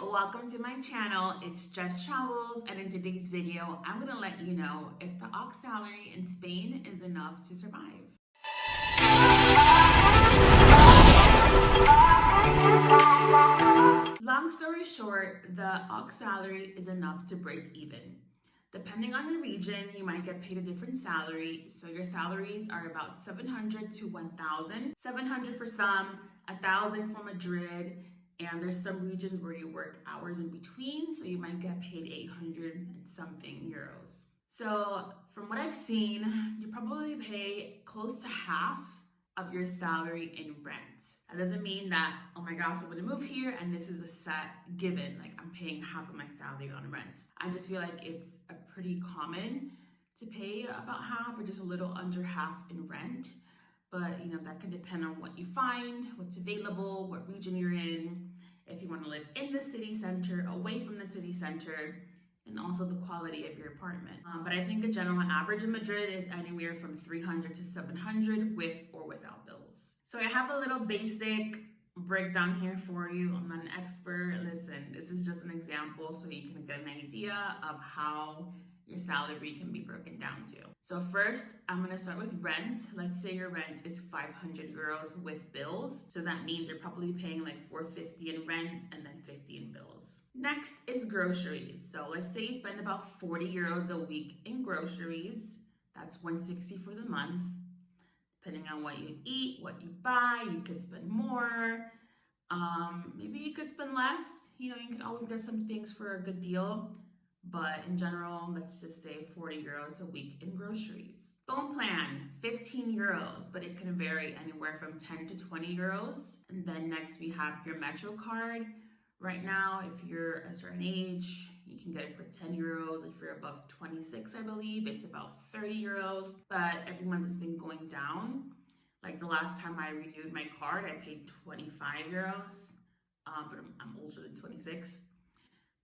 welcome to my channel. It's Jess Travels, and in today's video, I'm gonna let you know if the aux salary in Spain is enough to survive. Long story short, the aux salary is enough to break even. Depending on the region, you might get paid a different salary. So your salaries are about 700 to 1,000. 700 for some, 1,000 for Madrid, and there's some regions where you work hours in between, so you might get paid 800 and something euros. So from what I've seen, you probably pay close to half of your salary in rent. That doesn't mean that, oh my gosh, I'm gonna move here and this is a set given, like I'm paying half of my salary on rent. I just feel like it's a pretty common to pay about half or just a little under half in rent. But that can depend on what you find, what's available, what region you're in, if you want to live in the city center, away from the city center, and also the quality of your apartment. But I think a general average in Madrid is anywhere from 300 to 700 with or without bills. So I have a little basic breakdown here for you. I'm not an expert. Listen, this is just an example so you can get an idea of how your salary can be broken down to. So first, I'm gonna start with rent. Let's say your rent is 500 euros with bills. So that means you're probably paying like 450 in rent and then 50 in bills. Next is groceries. So let's say you spend about 40 euros a week in groceries. That's 160 for the month. Depending on what you eat, what you buy, you could spend more. Maybe you could spend less. You can always get some things for a good deal. But in general, let's just say 40 euros a week in groceries. Phone plan, 15 euros, but it can vary anywhere from 10 to 20 euros. And then next we have your Metro card. Right now, if you're a certain age, you can get it for 10 euros. If you're above 26, I believe, it's about 30 euros. But every month it's been going down. Like the last time I renewed my card, I paid 25 euros, but I'm older than 26.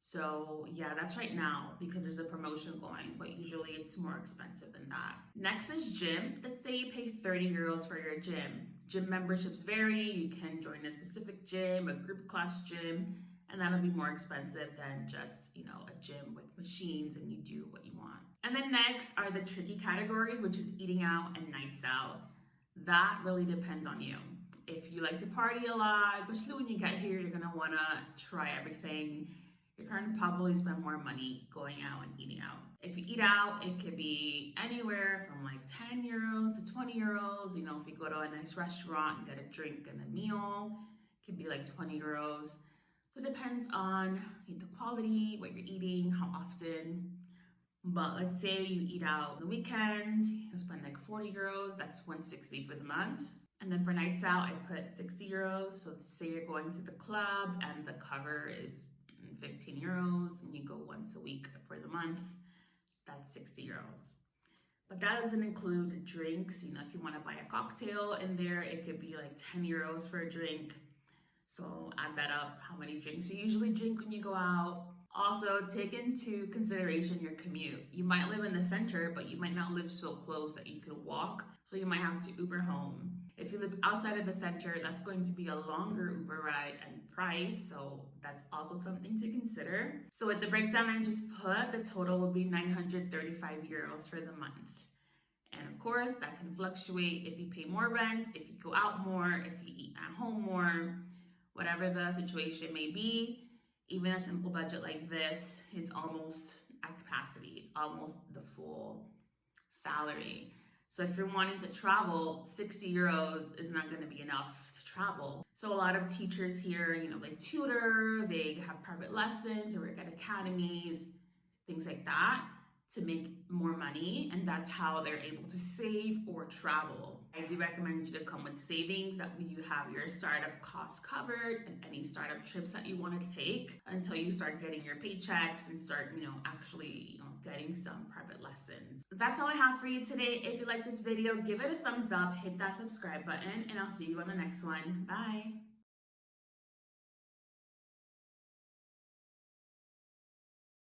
So yeah, that's right now because there's a promotion going, but usually it's more expensive than that. Next is gym. Let's say you pay 30 euros for your gym. Gym memberships vary. You can join a specific gym, a group class gym, and that'll be more expensive than just, a gym with machines and you do what you want. And then next are the tricky categories, which is eating out and nights out. That really depends on you. If you like to party a lot, especially when you get here, you're gonna wanna try everything. You're going to probably spend more money going out and eating out. If you eat out, it could be anywhere from like 10 euros to 20 euros. If you go to a nice restaurant and get a drink and a meal, it could be like 20 euros. So it depends on the quality, what you're eating, how often. But let's say you eat out on the weekends, you'll spend like 40 euros, that's 160 for the month. And then for nights out, I put 60 euros. So say you're going to the club and the cover is 15 euros and you go once a week for the month, that's 60 euros. But that doesn't include drinks. If you want to buy a cocktail in there, it could be like 10 euros for a drink. So add that up, how many drinks you usually drink when you go out. Also, take into consideration your commute. You might live in the center, but you might not live so close that you can walk. So you might have to Uber home. If you live outside of the center, that's going to be a longer Uber ride and price. So that's also something to consider. So with the breakdown I just put, the total will be 935 euros for the month. And of course, that can fluctuate if you pay more rent, if you go out more, if you eat at home more, whatever the situation may be. Even a simple budget like this is almost at capacity. It's almost the full salary. So if you're wanting to travel, 60 euros is not going to be enough to travel. So a lot of teachers here, they tutor, they have private lessons, they work at academies, things like that to make more money. And that's how they're able to save or travel. I do recommend you to come with savings. That way you have your startup costs covered and any startup trips that you want to take until you start getting your paychecks and start, actually, getting some private lessons. That's all I have for you today. If you like this video, give it a thumbs up, hit that subscribe button, and I'll see you on the next one. Bye.